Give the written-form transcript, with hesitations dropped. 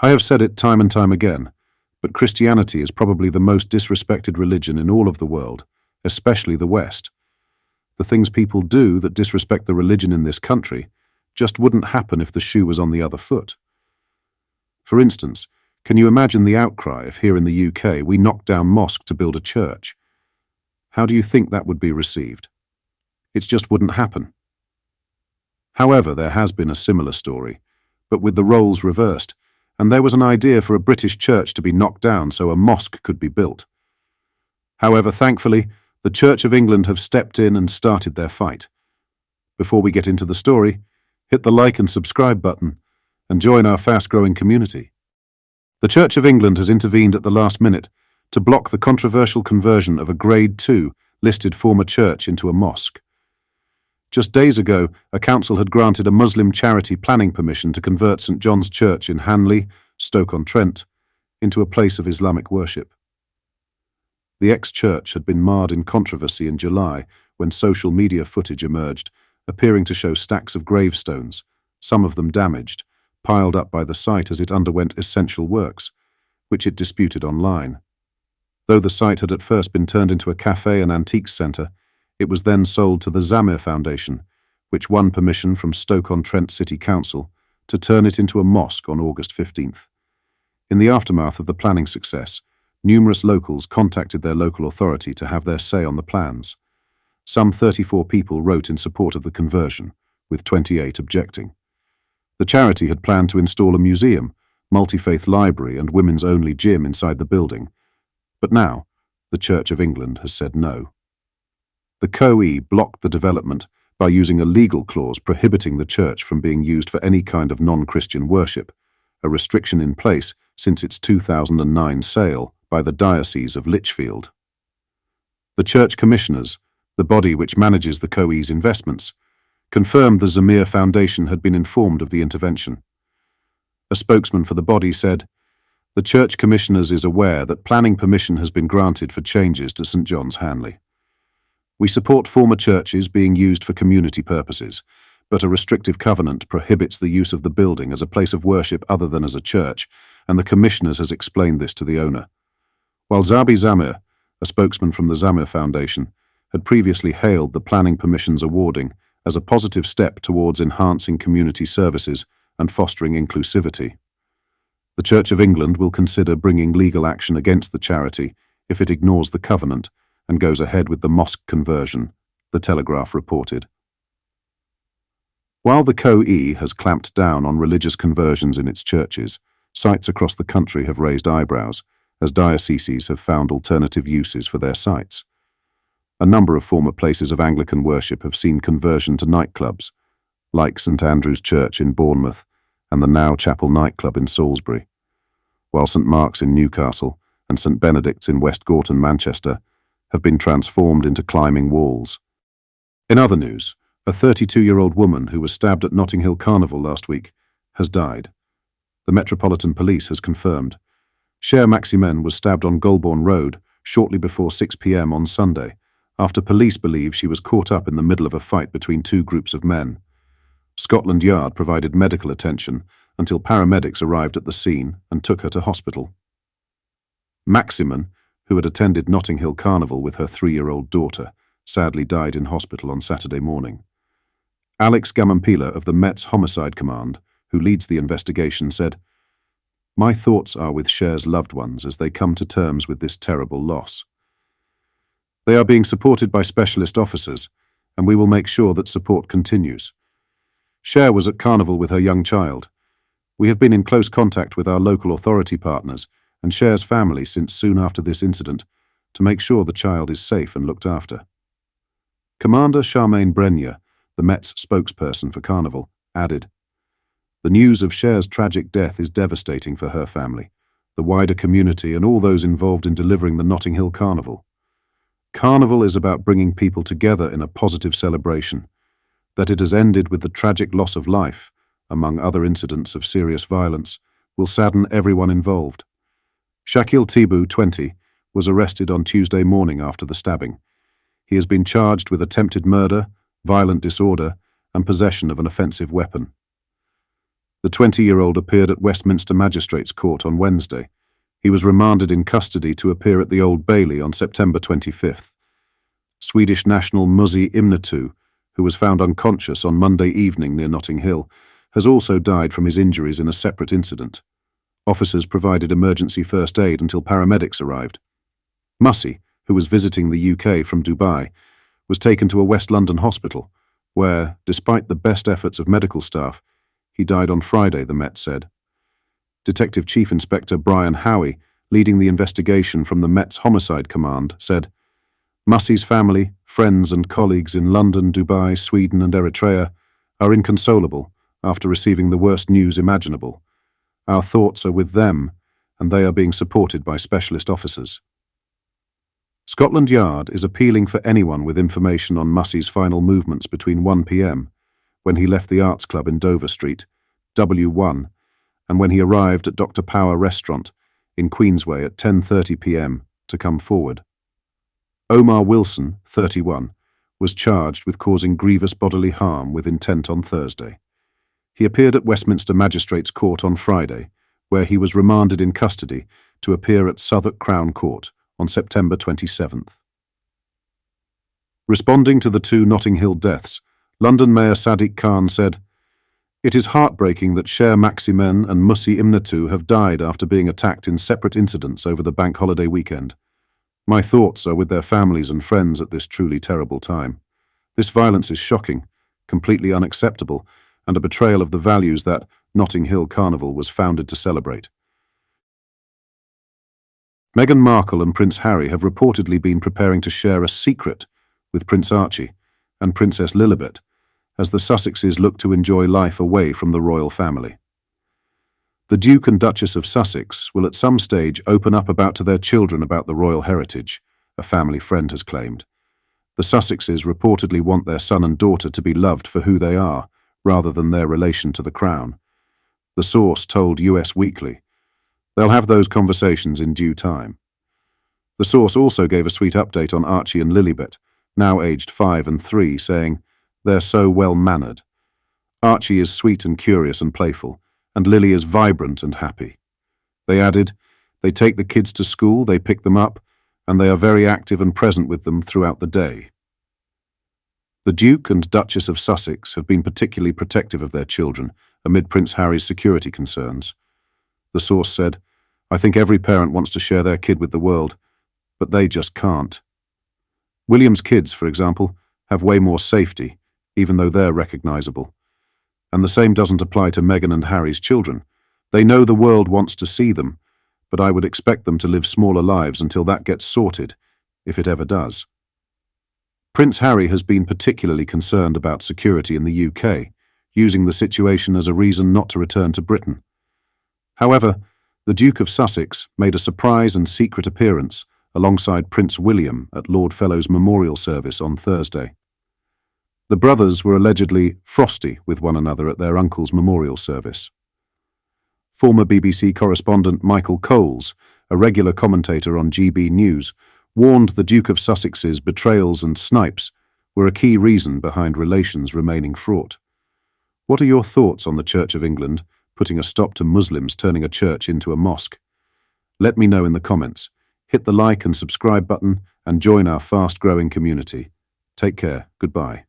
I have said it time and time again, but Christianity is probably the most disrespected religion in all of the world, especially the West. The things people do that disrespect the religion in this country just wouldn't happen if the shoe was on the other foot. For instance, can you imagine the outcry if here in the UK we knocked down mosque to build a church? How do you think that would be received? It just wouldn't happen. However, there has been a similar story, but with the roles reversed, and there was an idea for a British church to be knocked down so a mosque could be built. However, thankfully, the Church of England have stepped in and started their fight. Before we get into the story, hit the like and subscribe button and join our fast-growing community. The Church of England has intervened at the last minute to block the controversial conversion of a Grade 2 listed former church into a mosque. Just days ago, a council had granted a Muslim charity planning permission to convert St John's Church in Hanley, Stoke-on-Trent, into a place of Islamic worship. The ex-church had been marred in controversy in July when social media footage emerged, appearing to show stacks of gravestones, some of them damaged, piled up by the site as it underwent essential works, which it disputed online. Though the site had at first been turned into a cafe and antiques centre, it was then sold to the Zamir Foundation, which won permission from Stoke-on-Trent City Council to turn it into a mosque on August 15th. In the aftermath of the planning success, numerous locals contacted their local authority to have their say on the plans. Some 34 people wrote in support of the conversion, with 28 objecting. The charity had planned to install a museum, multi-faith library and women's-only gym inside the building, but now the Church of England has said no. The COE blocked the development by using a legal clause prohibiting the church from being used for any kind of non-Christian worship, a restriction in place since its 2009 sale by the Diocese of Lichfield. The Church Commissioners, the body which manages the COE's investments, confirmed the Zamir Foundation had been informed of the intervention. A spokesman for the body said, "The Church Commissioners is aware that planning permission has been granted for changes to St John's Hanley. We support former churches being used for community purposes, but a restrictive covenant prohibits the use of the building as a place of worship other than as a church, and the Commissioners has explained this to the owner." While Zabi Zamir, a spokesman from the Zamir Foundation, had previously hailed the planning permission's awarding as a positive step towards enhancing community services and fostering inclusivity. The Church of England will consider bringing legal action against the charity if it ignores the covenant and goes ahead with the mosque conversion, the Telegraph reported. While the COE has clamped down on religious conversions in its churches, sites across the country have raised eyebrows as dioceses have found alternative uses for their sites. A number of former places of Anglican worship have seen conversion to nightclubs, like St Andrew's Church in Bournemouth and the Now Chapel nightclub in Salisbury, while St Mark's in Newcastle and St Benedict's in West Gorton, Manchester, have been transformed into climbing walls. In other news, a 32-year-old woman who was stabbed at Notting Hill Carnival last week has died. The Metropolitan Police has confirmed. Cher Maximen was stabbed on Golborne Road shortly before 6 p.m. on Sunday, after police believe she was caught up in the middle of a fight between two groups of men. Scotland Yard provided medical attention until paramedics arrived at the scene and took her to hospital. Maximen, who had attended Notting Hill Carnival with her 3-year-old daughter, sadly died in hospital on Saturday morning. Alex Gamampila of the Met's Homicide Command, who leads the investigation, said, "My thoughts are with Cher's loved ones as they come to terms with this terrible loss. They are being supported by specialist officers, and we will make sure that support continues. Cher was at Carnival with her young child. We have been in close contact with our local authority partners and Cher's family since soon after this incident to make sure the child is safe and looked after." Commander Charmaine Brenier, the Met's spokesperson for Carnival, added, "The news of Cher's tragic death is devastating for her family, the wider community and all those involved in delivering the Notting Hill Carnival. Carnival is about bringing people together in a positive celebration. That it has ended with the tragic loss of life, among other incidents of serious violence, will sadden everyone involved. Shakil Tibu, 20, was arrested on Tuesday morning after the stabbing. He has been charged with attempted murder, violent disorder, and possession of an offensive weapon." The 20-year-old appeared at Westminster Magistrates Court on Wednesday. He was remanded in custody to appear at the Old Bailey on September 25th. Swedish national Musi Imnatu, who was found unconscious on Monday evening near Notting Hill, has also died from his injuries in a separate incident. Officers provided emergency first aid until paramedics arrived. Musi, who was visiting the UK from Dubai, was taken to a West London hospital, where, despite the best efforts of medical staff, he died on Friday, the Met said. Detective Chief Inspector Brian Howie, leading the investigation from the Met's Homicide Command, said, "Musi's family, friends and colleagues in London, Dubai, Sweden and Eritrea are inconsolable after receiving the worst news imaginable. Our thoughts are with them, and they are being supported by specialist officers." Scotland Yard is appealing for anyone with information on Musi's final movements between 1 p.m, when he left the Arts Club in Dover Street, W1, and when he arrived at Dr. Power Restaurant in Queensway at 10:30 p.m, to come forward. Omar Wilson, 31, was charged with causing grievous bodily harm with intent on Thursday. He appeared at Westminster Magistrates Court on Friday, where he was remanded in custody to appear at Southwark Crown Court on September 27th. Responding to the two Notting Hill deaths, London Mayor Sadiq Khan said, "It is heartbreaking that Cher Maximen and Musi Imnatu have died after being attacked in separate incidents over the bank holiday weekend. My thoughts are with their families and friends at this truly terrible time. This violence is shocking, completely unacceptable, and a betrayal of the values that Notting Hill Carnival was founded to celebrate." Meghan Markle and Prince Harry have reportedly been preparing to share a secret with Prince Archie and Princess Lilibet as the Sussexes look to enjoy life away from the royal family. The Duke and Duchess of Sussex will at some stage open up to their children about the royal heritage, a family friend has claimed. The Sussexes reportedly want their son and daughter to be loved for who they are, rather than their relation to the crown. The source told US Weekly, "They'll have those conversations in due time." The source also gave a sweet update on Archie and Lilibet, now aged 5 and 3, saying, "They're so well-mannered. Archie is sweet and curious and playful, and Lily is vibrant and happy." They added, "They take the kids to school, they pick them up, and they are very active and present with them throughout the day." The Duke and Duchess of Sussex have been particularly protective of their children amid Prince Harry's security concerns. The source said, "I think every parent wants to share their kid with the world, but they just can't. William's kids, for example, have way more safety, even though they're recognizable. And the same doesn't apply to Meghan and Harry's children. They know the world wants to see them, but I would expect them to live smaller lives until that gets sorted, if it ever does." Prince Harry has been particularly concerned about security in the UK, using the situation as a reason not to return to Britain. However, the Duke of Sussex made a surprise and secret appearance alongside Prince William at Lord Fellow's memorial service on Thursday. The brothers were allegedly frosty with one another at their uncle's memorial service. Former BBC correspondent Michael Coles, a regular commentator on GB News, warned the Duke of Sussex's betrayals and snipes were a key reason behind relations remaining fraught. What are your thoughts on the Church of England putting a stop to Muslims turning a church into a mosque? Let me know in the comments. Hit the like and subscribe button and join our fast-growing community. Take care. Goodbye.